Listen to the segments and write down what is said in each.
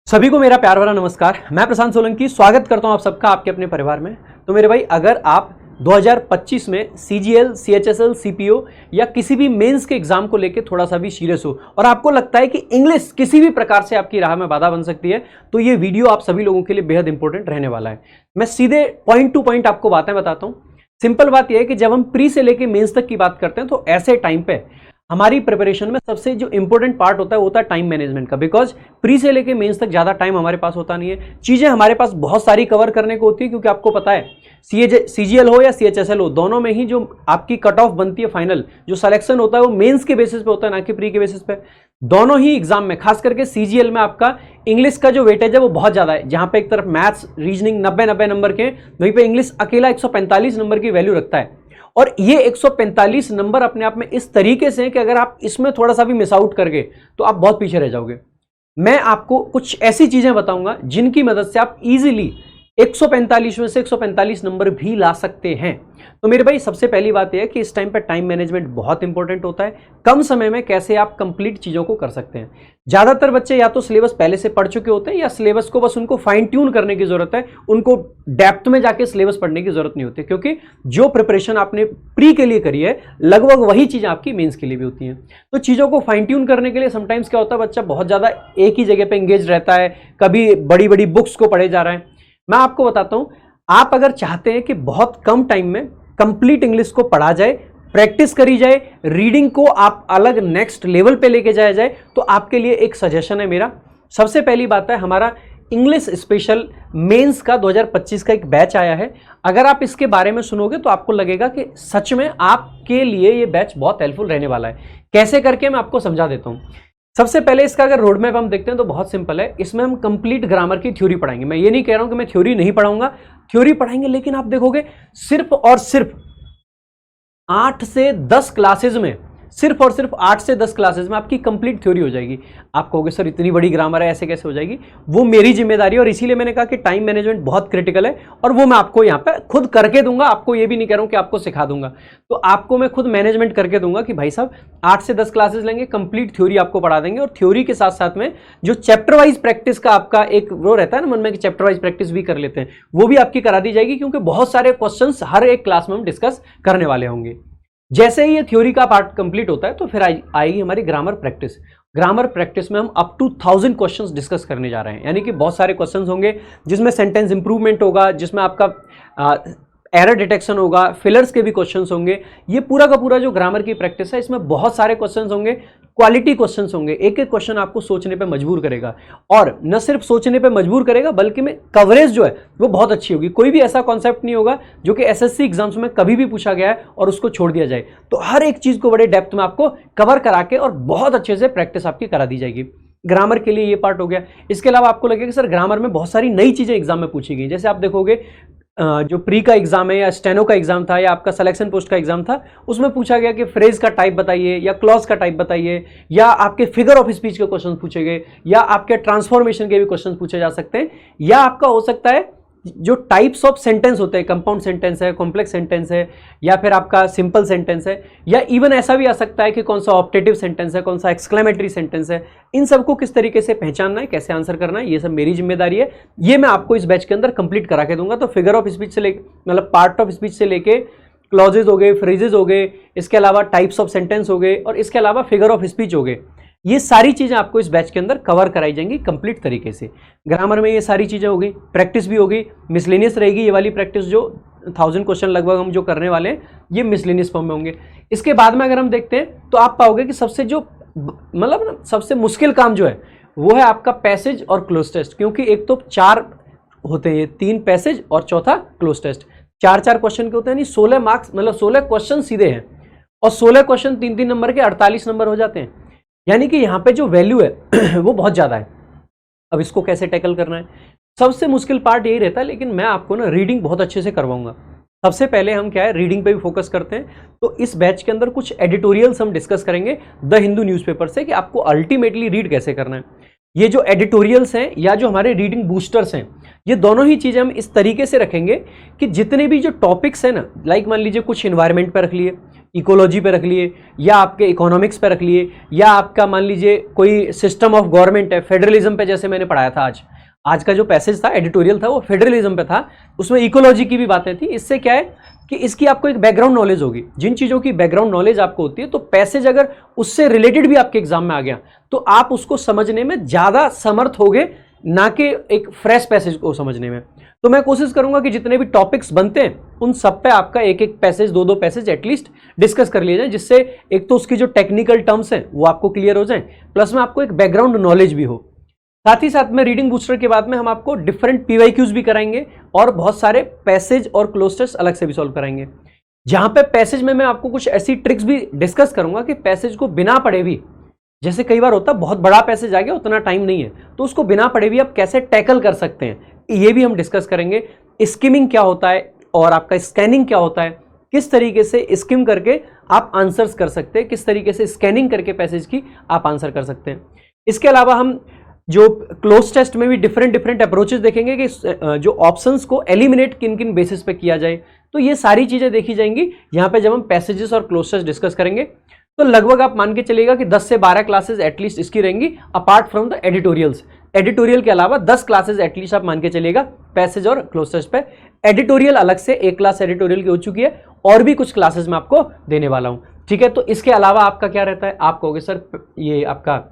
सभी को मेरा प्यार भरा नमस्कार। मैं प्रशांत सोलंकी स्वागत करता हूं आप सबका आपके अपने परिवार में। तो मेरे भाई, अगर आप 2025 में CGL, CHSL, CPO या किसी भी मेंस के एग्जाम को लेके थोड़ा सा भी सीरियस हो और आपको लगता है कि इंग्लिश किसी भी प्रकार से आपकी राह में बाधा बन सकती है, तो ये वीडियो आप सभी लोगों के लिए बेहद इंपॉर्टेंट रहने वाला है। मैं सीधे पॉइंट टू पॉइंट आपको बातें बताता हूँ। सिंपल बात यह है कि जब हम प्री से लेके मेंस तक की बात करते हैं तो ऐसे टाइम पे हमारी प्रिपरेशन में सबसे जो इंपॉर्टेंट पार्ट होता है वो होता है टाइम मैनेजमेंट का। बिकॉज प्री से लेके मेंस तक ज़्यादा टाइम हमारे पास होता नहीं है, चीज़ें हमारे पास बहुत सारी कवर करने को होती है, क्योंकि आपको पता है CGL हो या CHSL हो, दोनों में ही जो आपकी कट ऑफ बनती है, फाइनल जो सिलेक्शन होता है वो मेंस के बेसिस पे होता है, ना कि प्री के बेसिस पे। दोनों ही एग्जाम में, खास करके CGL में आपका इंग्लिश का जो वेटेज है वो बहुत ज़्यादा है, जहाँ पे एक तरफ मैथ्स रीजनिंग 90 नंबर के, वहीं पे इंग्लिश अकेला 145 नंबर की वैल्यू रखता है। और ये 145 नंबर अपने आप में इस तरीके से हैं कि अगर आप इसमें थोड़ा सा भी मिस आउट कर गए तो आप बहुत पीछे रह जाओगे। मैं आपको कुछ ऐसी चीजें बताऊंगा जिनकी मदद से आप इजीली 145 में से 145 नंबर भी ला सकते हैं। तो मेरे भाई, सबसे पहली बात यह है कि इस टाइम पे टाइम मैनेजमेंट बहुत इंपॉर्टेंट होता है। कम समय में कैसे आप कंप्लीट चीजों को कर सकते हैं। ज्यादातर बच्चे या तो सिलेबस पहले से पढ़ चुके होते हैं या सिलेबस को बस उनको फाइन ट्यून करने की जरूरत है, उनको डेप्थ में जाके सिलेबस पढ़ने की जरूरत नहीं होती, क्योंकि जो प्रिपरेशन आपने प्री के लिए करी है लगभग वही चीज आपकी मेंस के लिए भी होती है। तो चीजों को फाइन ट्यून करने के लिए समटाइम्स क्या होता है, बच्चा बहुत ज्यादा एक ही जगह पे एंगेज रहता है, कभी बड़ी बड़ी बुक्स को पढ़े जा रहा है। मैं आपको बताता हूं, आप अगर चाहते हैं कि बहुत कम टाइम में कंप्लीट इंग्लिश को पढ़ा जाए, प्रैक्टिस करी जाए, रीडिंग को आप अलग नेक्स्ट लेवल पे लेके जाया जाए, तो आपके लिए एक सजेशन है मेरा। सबसे पहली बात है, हमारा इंग्लिश स्पेशल मेंस का 2025 का एक बैच आया है। अगर आप इसके बारे में सुनोगे तो आपको लगेगा कि सच में आपके लिए ये बैच बहुत हेल्पफुल रहने वाला है। कैसे करके मैं आपको समझा देता हूं। सबसे पहले इसका अगर रोड मैप हम देखते हैं तो बहुत सिंपल है। इसमें हम कंप्लीट ग्रामर की थ्योरी पढ़ाएंगे। मैं ये नहीं कह रहा हूं कि मैं थ्योरी नहीं पढ़ाऊंगा, थ्योरी पढ़ाएंगे, लेकिन आप देखोगे सिर्फ और सिर्फ 8 से 10 क्लासेज में, सिर्फ और सिर्फ 8 से 10 क्लासेज में आपकी कंप्लीट थ्योरी हो जाएगी। आप कहोगे सर इतनी बड़ी ग्रामर है, ऐसे कैसे हो जाएगी? वो मेरी जिम्मेदारी है, और इसीलिए मैंने कहा कि टाइम मैनेजमेंट बहुत क्रिटिकल है, और वो मैं आपको यहाँ पे खुद करके दूंगा। आपको ये भी नहीं कह रहा हूँ कि आपको सिखा दूंगा, तो आपको मैं खुद मैनेजमेंट करके दूंगा कि भाई साहब 8 से 10 क्लासेज लेंगे, कंप्लीट थ्योरी आपको पढ़ा देंगे, और थ्योरी के साथ साथ में जो चैप्टर वाइज प्रैक्टिस का आपका एक वो रहता है ना मन में कि चैप्टर वाइज प्रैक्टिस भी कर लेते हैं, वो भी आपकी करा दी जाएगी, क्योंकि बहुत सारे क्वेश्चन हर एक क्लास में हम डिस्कस करने वाले होंगे। जैसे ही ये थ्योरी का पार्ट कंप्लीट होता है तो फिर आएगी हमारी ग्रामर प्रैक्टिस। ग्रामर प्रैक्टिस में हम अप टू 1000 क्वेश्चंस डिस्कस करने जा रहे हैं, यानी कि बहुत सारे क्वेश्चंस होंगे जिसमें सेंटेंस इंप्रूवमेंट होगा, जिसमें आपका एरर डिटेक्शन होगा, फिलर्स के भी क्वेश्चंस होंगे। ये पूरा का पूरा जो ग्रामर की प्रैक्टिस है, इसमें बहुत सारे क्वेश्चंस होंगे, क्वालिटी क्वेश्चंस होंगे। एक एक क्वेश्चन आपको सोचने पे मजबूर करेगा, और न सिर्फ सोचने पे मजबूर करेगा बल्कि में कवरेज जो है वो बहुत अच्छी होगी। कोई भी ऐसा कॉन्सेप्ट नहीं होगा जो कि SSC एग्जाम्स में कभी भी पूछा गया है और उसको छोड़ दिया जाए। तो हर एक चीज को बड़े डेप्थ में आपको कवर करा के और बहुत अच्छे से प्रैक्टिस आपकी करा दी जाएगी। ग्रामर के लिए ये पार्ट हो गया। इसके अलावा आपको लगेगा कि सर ग्रामर में बहुत सारी नई चीजें एग्जाम में पूछी गई। जैसे आप देखोगे जो प्री का एग्जाम है या स्टेनो का एग्जाम था या आपका सिलेक्शन पोस्ट का एग्जाम था, उसमें पूछा गया कि फ्रेज का टाइप बताइए या क्लॉज का टाइप बताइए, या आपके फिगर ऑफ स्पीच के क्वेश्चन पूछे गए, या आपके ट्रांसफॉर्मेशन के भी क्वेश्चन पूछे जा सकते हैं, या आपका हो सकता है जो टाइप्स ऑफ सेंटेंस होते हैं, कंपाउंड सेंटेंस है, कॉम्प्लेक्स सेंटेंस है, या फिर आपका सिंपल सेंटेंस है, या इवन ऐसा भी आ सकता है कि कौन सा ऑप्टेटिव सेंटेंस है, कौन सा एक्सक्लेमेटरी सेंटेंस है। इन सबको किस तरीके से पहचानना है, कैसे आंसर करना है, ये सब मेरी जिम्मेदारी है। ये मैं आपको इस बैच के अंदर कंप्लीट करा के दूंगा। तो फिगर ऑफ स्पीच से लेके, मतलब पार्ट ऑफ स्पीच से लेके क्लॉजेज हो गए, फ्रेजेज हो गए, इसके अलावा टाइप्स ऑफ सेंटेंस हो गए, और इसके अलावा फिगर ऑफ स्पीच हो गए, ये सारी चीजें आपको इस बैच के अंदर कवर कराई जाएंगी कंप्लीट तरीके से। ग्रामर में ये सारी चीजें हो गई, प्रैक्टिस भी होगी, मिसलेनियस रहेगी। ये वाली प्रैक्टिस जो 1000 क्वेश्चन लगभग हम जो करने वाले हैं, ये मिसलेनियस फॉर्म में होंगे। इसके बाद में अगर हम देखते हैं तो आप पाओगे कि सबसे जो मतलब सबसे मुश्किल काम जो है वो है आपका पैसेज और क्लोज टेस्ट, क्योंकि एक तो 4 होते हैं, 3 पैसेज और चौथा क्लोज टेस्ट। 4 क्वेश्चन के होते हैं, यानी 16 मार्क्स, मतलब 16 क्वेश्चन सीधे हैं, और 16 क्वेश्चन 3 नंबर के 48 नंबर हो जाते हैं। यानी कि यहाँ पे जो वैल्यू है वो बहुत ज्यादा है। अब इसको कैसे टैकल करना है, सबसे मुश्किल पार्ट यही रहता है, लेकिन मैं आपको ना रीडिंग बहुत अच्छे से करवाऊंगा। सबसे पहले हम क्या है, रीडिंग पे भी फोकस करते हैं। तो इस बैच के अंदर कुछ एडिटोरियल्स हम डिस्कस करेंगे द हिंदू न्यूज़पेपर से, कि आपको अल्टीमेटली रीड कैसे करना है। ये जो एडिटोरियल्स हैं या जो हमारे रीडिंग बूस्टर्स हैं, ये दोनों ही चीजें हम इस तरीके से रखेंगे कि जितने भी जो टॉपिक्स हैं ना, लाइक मान लीजिए कुछ एनवायरनमेंट पर रख लिए, इकोलॉजी पे रख लिए, या आपके इकोनॉमिक्स पे रख लिए, या आपका मान लीजिए कोई सिस्टम ऑफ गवर्नमेंट है, फेडरलिज्म पे जैसे मैंने पढ़ाया था आज का जो पैसेज था एडिटोरियल था वो फेडरलिज्म पे था, उसमें इकोलॉजी की भी बातें थी। इससे क्या है कि इसकी आपको एक बैकग्राउंड नॉलेज होगी। जिन चीज़ों की बैकग्राउंड नॉलेज आपको होती है तो पैसेज अगर उससे रिलेटेड भी आपके एग्जाम में आ गया तो आप उसको समझने में ज़्यादा समर्थ होगे, ना कि एक फ्रेश पैसेज को समझने में। तो मैं कोशिश करूंगा कि जितने भी टॉपिक्स बनते हैं उन सब पे आपका एक एक पैसेज, दो पैसेज एटलीस्ट डिस्कस कर लिए जाए, जिससे एक तो उसकी जो टेक्निकल टर्म्स हैं वो आपको क्लियर हो जाए, प्लस में आपको एक बैकग्राउंड नॉलेज भी हो। साथ ही साथ में रीडिंग बूस्टर के बाद में हम आपको डिफरेंट पीवाईक्यूज भी कराएंगे और बहुत सारे पैसेज और क्लोज टेस्ट अलग से भी सॉल्व कराएंगे। जहां पे पैसेज में मैं आपको कुछ ऐसी ट्रिक्स भी डिस्कस करूंगा कि पैसेज को बिना पढ़े भी, जैसे कई बार होता है बहुत बड़ा पैसेज आ गया, उतना टाइम नहीं है, तो उसको बिना पढ़े भी आप कैसे टैकल कर सकते हैं, ये भी हम डिस्कस करेंगे। स्किमिंग क्या होता है और आपका स्कैनिंग क्या होता है, किस तरीके से स्किम करके आप आंसर्स कर सकते हैं, किस तरीके से स्कैनिंग करके पैसेज की आप आंसर कर सकते हैं। इसके अलावा हम जो क्लोज टेस्ट में भी डिफरेंट अप्रोचेस देखेंगे कि जो ऑप्शंस को एलिमिनेट किन किन बेसिस पे किया जाए, तो ये सारी चीजें देखी जाएंगी यहाँ पे जब हम पैसेजेस और क्लोज टेस्ट डिस्कस करेंगे। तो लगभग आप मान के चलिएगा कि 10 से 12 क्लासेस एटलीस्ट इसकी रहेंगी, apart from the editorials. Editorial के अलावा 10 क्लासेस एटलीस्ट आप मान के चलिएगा पैसेज और क्लोज टेस्ट पे। एडिटोरियल अलग से एक क्लास एडिटोरियल की हो चुकी है, और भी कुछ क्लासेस मैं आपको देने वाला हूं, ठीक है। तो इसके अलावा आपका क्या रहता है, आप कहोगे सर ये आपका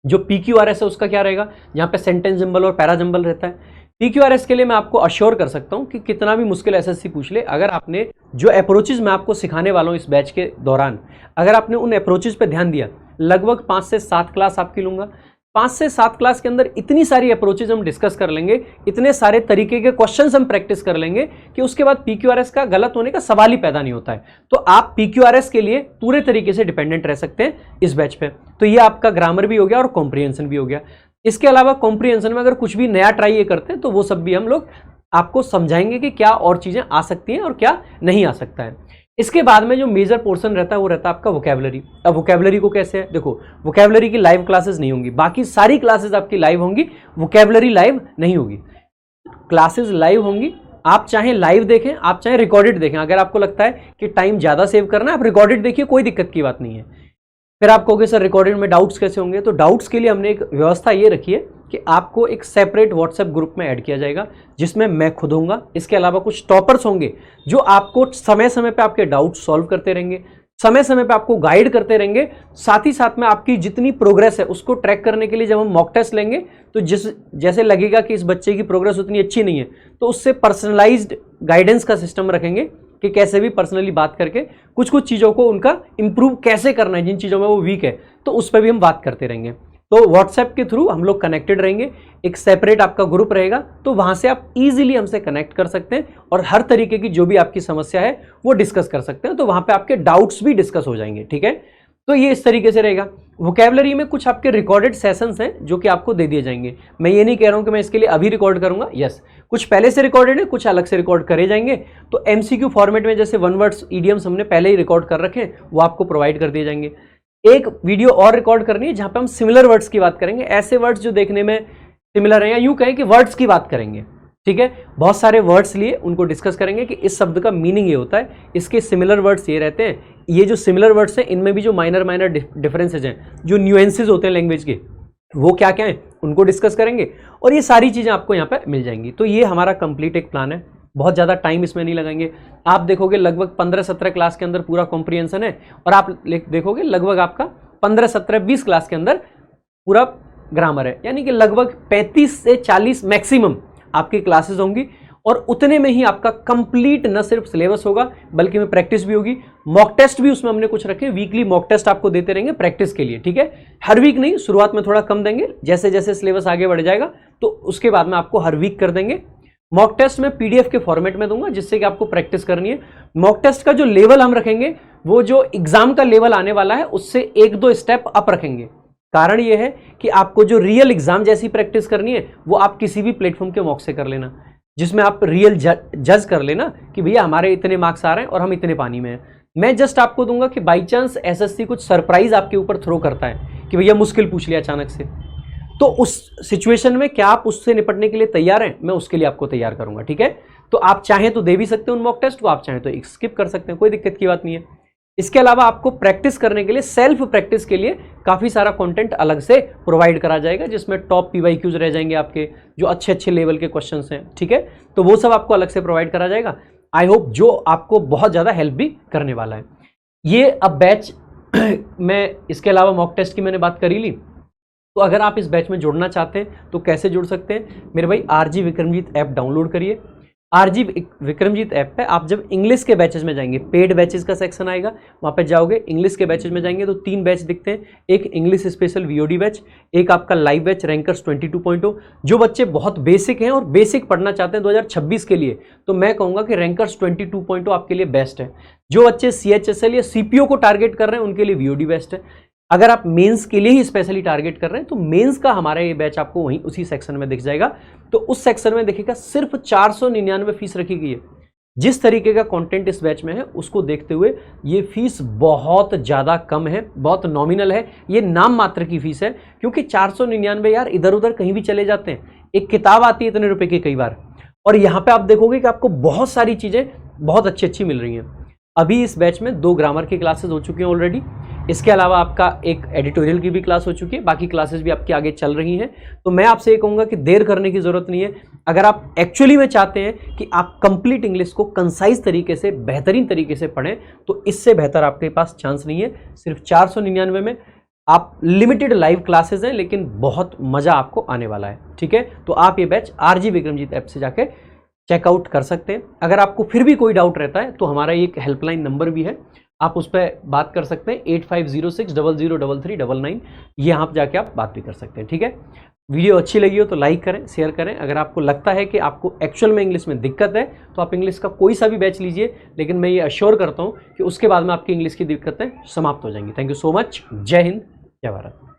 जो PQRS है उसका क्या रहेगा, जहां पे सेंटेंस जंबल और पैरा जंबल रहता है। PQRS के लिए मैं आपको अश्योर कर सकता हूं कि कितना भी मुश्किल SSC पूछ ले, अगर आपने जो अप्रोचेज मैं आपको सिखाने वाला हूं इस बैच के दौरान, अगर आपने उन अप्रोचेज पे ध्यान दिया, लगभग 5 से 7 क्लास आपकी लूंगा। 5 से 7 क्लास के अंदर इतनी सारी अप्रोचेज हम डिस्कस कर लेंगे, इतने सारे तरीके के क्वेश्चंस हम प्रैक्टिस कर लेंगे कि उसके बाद PQRS का गलत होने का सवाल ही पैदा नहीं होता है। तो आप PQRS के लिए पूरे तरीके से डिपेंडेंट रह सकते हैं इस बैच पे। तो ये आपका ग्रामर भी हो गया और कॉम्प्रिहेंशन भी हो गया। इसके अलावा कॉम्प्रिहेंशन में अगर कुछ भी नया ट्राई ये करते हैं तो वो सब भी हम लोग आपको समझाएंगे कि क्या और चीजें आ सकती हैं और क्या नहीं आ सकता है। इसके बाद में जो मेजर पोर्शन रहता है वो रहता है आपका वोकैबुलरी। अब वोकैबुलरी को कैसे है, देखो वोकैबुलरी की लाइव क्लासेस नहीं होंगी, बाकी सारी क्लासेस आपकी लाइव होंगी, वोकैबुलरी लाइव नहीं होगी। क्लासेस लाइव होंगी, आप चाहे लाइव देखें आप चाहे रिकॉर्डेड देखें। अगर आपको लगता है कि टाइम ज्यादा सेव करना है आप रिकॉर्डेड देखिए, कोई दिक्कत की बात नहीं है। फिर आप कहोगे सर रिकॉर्डेड में डाउट्स कैसे होंगे, तो डाउट्स के लिए हमने एक व्यवस्था ये रखी है कि आपको एक सेपरेट व्हाट्सएप ग्रुप में ऐड किया जाएगा, जिसमें मैं खुद होऊंगा। इसके अलावा कुछ टॉपर्स होंगे जो आपको समय समय पे आपके डाउट सॉल्व करते रहेंगे, समय समय पे आपको गाइड करते रहेंगे। साथ ही साथ में आपकी जितनी प्रोग्रेस है उसको ट्रैक करने के लिए जब हम मॉक टेस्ट लेंगे तो जैसे लगेगा कि इस बच्चे की प्रोग्रेस उतनी अच्छी नहीं है, तो उससे पर्सनलाइज्ड गाइडेंस का सिस्टम रखेंगे कि कैसे भी पर्सनली बात करके कुछ कुछ चीज़ों को उनका इंप्रूव कैसे करना है, जिन चीज़ों में वो वीक है तो उस पर भी हम बात करते रहेंगे। तो व्हाट्सएप के थ्रू हम लोग कनेक्टेड रहेंगे, एक सेपरेट आपका ग्रुप रहेगा, तो वहां से आप इजीली हमसे कनेक्ट कर सकते हैं और हर तरीके की जो भी आपकी समस्या है वो डिस्कस कर सकते हैं। तो वहां पे आपके डाउट्स भी डिस्कस हो जाएंगे, ठीक है। तो ये इस तरीके से रहेगा। वोकैबुलरी में कुछ आपके रिकॉर्डेड सेशंस हैं जो कि आपको दे दिए जाएंगे। मैं ये नहीं कह रहा हूं कि मैं इसके लिए अभी रिकॉर्ड करूंगा, यस, कुछ पहले से रिकॉर्डेड है, कुछ अलग से रिकॉर्ड करे जाएंगे। तो MCQ फॉर्मेट में जैसे 1 वर्ड्स इडियम्स हमने पहले ही रिकॉर्ड कर रखे हैं, वो आपको प्रोवाइड कर दिए जाएंगे। एक वीडियो और रिकॉर्ड करनी है जहां पे हम सिमिलर वर्ड्स की बात करेंगे, ऐसे वर्ड्स जो देखने में सिमिलर है, या यूं कहें कि वर्ड्स की बात करेंगे, ठीक है। बहुत सारे वर्ड्स लिए उनको डिस्कस करेंगे कि इस शब्द का मीनिंग ये होता है, इसके सिमिलर वर्ड्स ये रहते हैं, ये जो सिमिलर वर्ड्स हैं इनमें भी जो माइनर डिफरेंसेज हैं, जो न्यूएंसेज होते हैं लैंग्वेज के, वो क्या क्या है उनको डिस्कस करेंगे और ये सारी चीज़ें आपको यहाँ पे मिल जाएंगी। तो ये हमारा कंप्लीट एक प्लान है, बहुत ज़्यादा टाइम इसमें नहीं लगाएंगे। आप देखोगे लगभग 15-17 क्लास के अंदर पूरा कॉम्प्रिहेंशन है, और आप देखोगे लगभग आपका 15-17-20 क्लास के अंदर पूरा ग्रामर है, यानी कि लगभग 35 से 40 मैक्सिमम आपकी क्लासेस होंगी, और उतने में ही आपका कंप्लीट न सिर्फ सिलेबस होगा बल्कि में प्रैक्टिस भी होगी। मॉक टेस्ट भी उसमें हमने कुछ रखे, वीकली मॉक टेस्ट आपको देते रहेंगे प्रैक्टिस के लिए, ठीक है। हर वीक नहीं, शुरुआत में थोड़ा कम देंगे, जैसे जैसे सिलेबस आगे बढ़ जाएगा तो उसके बाद में आपको हर वीक कर देंगे। मॉक टेस्ट में PDF के फॉर्मेट में दूंगा, जिससे कि आपको प्रैक्टिस करनी है। मॉक टेस्ट का जो लेवल हम रखेंगे वो जो एग्जाम का लेवल आने वाला है उससे 1-2 स्टेप अप रखेंगे। कारण ये है कि आपको जो रियल एग्जाम जैसी प्रैक्टिस करनी है वो आप किसी भी प्लेटफॉर्म के मॉक से कर लेना, जिसमें आप रियल जज कर लेना कि भैया हमारे इतने मार्क्स आ रहे हैं और हम इतने पानी में हैं। मैं जस्ट आपको दूंगा कि बाई चांस SSC कुछ सरप्राइज आपके ऊपर थ्रो करता है कि भैया मुश्किल पूछ लिया अचानक से, तो उस सिचुएशन में क्या आप उससे निपटने के लिए तैयार हैं, मैं उसके लिए आपको तैयार करूंगा, ठीक है। तो आप चाहें तो दे भी सकते हैं उन मॉक टेस्ट को, आप चाहें तो स्किप कर सकते हैं, कोई दिक्कत की बात नहीं है। इसके अलावा आपको प्रैक्टिस करने के लिए, सेल्फ प्रैक्टिस के लिए काफ़ी सारा कंटेंट अलग से प्रोवाइड करा जाएगा, जिसमें टॉप PYQs रह जाएंगे आपके, जो अच्छे अच्छे लेवल के क्वेश्चंस हैं, ठीक है। तो वो सब आपको अलग से प्रोवाइड करा जाएगा। आई होप जो आपको बहुत ज़्यादा हेल्प भी करने वाला है। ये अब बैच में, इसके अलावा मॉक टेस्ट की मैंने बात करी ली। तो अगर आप इस बैच में जुड़ना चाहते हैं तो कैसे जुड़ सकते हैं मेरे भाई? RG विक्रमजीत ऐप डाउनलोड करिए। RG विक्रमजीत ऐप पे आप जब इंग्लिश के बैचेस में जाएंगे, पेड बैचेस का सेक्शन आएगा, वहाँ पे जाओगे, इंग्लिश के बैचेस में जाएंगे तो 3 बैच दिखते हैं। एक इंग्लिश स्पेशल VOD बैच, एक आपका लाइव बैच रैंकर्स 22.0। जो बच्चे बहुत बेसिक हैं और बेसिक पढ़ना चाहते हैं 2026 के लिए, तो मैं कहूँगा कि रैंकर्स 22.0 आपके लिए बेस्ट है। जो बच्चे CHSL या CPO को टारगेट कर रहे हैं उनके लिए VOD बेस्ट है। अगर आप मेंस के लिए ही स्पेशली टारगेट कर रहे हैं तो मेंस का हमारा ये बैच आपको वहीं उसी सेक्शन में दिख जाएगा। तो उस सेक्शन में देखिएगा सिर्फ 499 फीस रखी गई है। जिस तरीके का कंटेंट इस बैच में है उसको देखते हुए ये फीस बहुत ज़्यादा कम है, बहुत नॉमिनल है, ये नाम मात्र की फीस है। क्योंकि 499 यार इधर उधर कहीं भी चले जाते हैं, एक किताब आती है इतने रुपए की कई बार, और यहाँ पे आप देखोगे कि आपको बहुत सारी चीज़ें बहुत अच्छी अच्छी मिल रही हैं। अभी इस बैच में 2 ग्रामर की क्लासेस हो चुकी हैं ऑलरेडी। इसके अलावा आपका एक एडिटोरियल की भी क्लास हो चुकी है, बाकी क्लासेस भी आपकी आगे चल रही हैं। तो मैं आपसे ये कहूँगा कि देर करने की ज़रूरत नहीं है। अगर आप एक्चुअली में चाहते हैं कि आप कंप्लीट इंग्लिश को कंसाइज तरीके से, बेहतरीन तरीके से पढ़ें, तो इससे बेहतर आपके पास चांस नहीं है। सिर्फ 499 में आप लिमिटेड लाइव क्लासेस हैं, लेकिन बहुत मज़ा आपको आने वाला है, ठीक है। तो आप ये बैच RG विक्रमजीत ऐप से जाके चेकआउट कर सकते हैं। अगर आपको फिर भी कोई डाउट रहता है तो हमारा एक हेल्पलाइन नंबर भी है, आप उस पर बात कर सकते हैं, 8506003399। यहाँ पर जाके आप बात भी कर सकते हैं, ठीक है। वीडियो अच्छी लगी हो तो लाइक करें, शेयर करें। अगर आपको लगता है कि आपको एक्चुअल में इंग्लिश में दिक्कत है तो आप इंग्लिश का कोई सा भी बैच लीजिए, लेकिन मैं ये अश्योर करता हूँ कि उसके बाद में आपकी इंग्लिश की दिक्कतें समाप्त हो जाएंगी। Thank you so much. जय हिंद, जय भारत।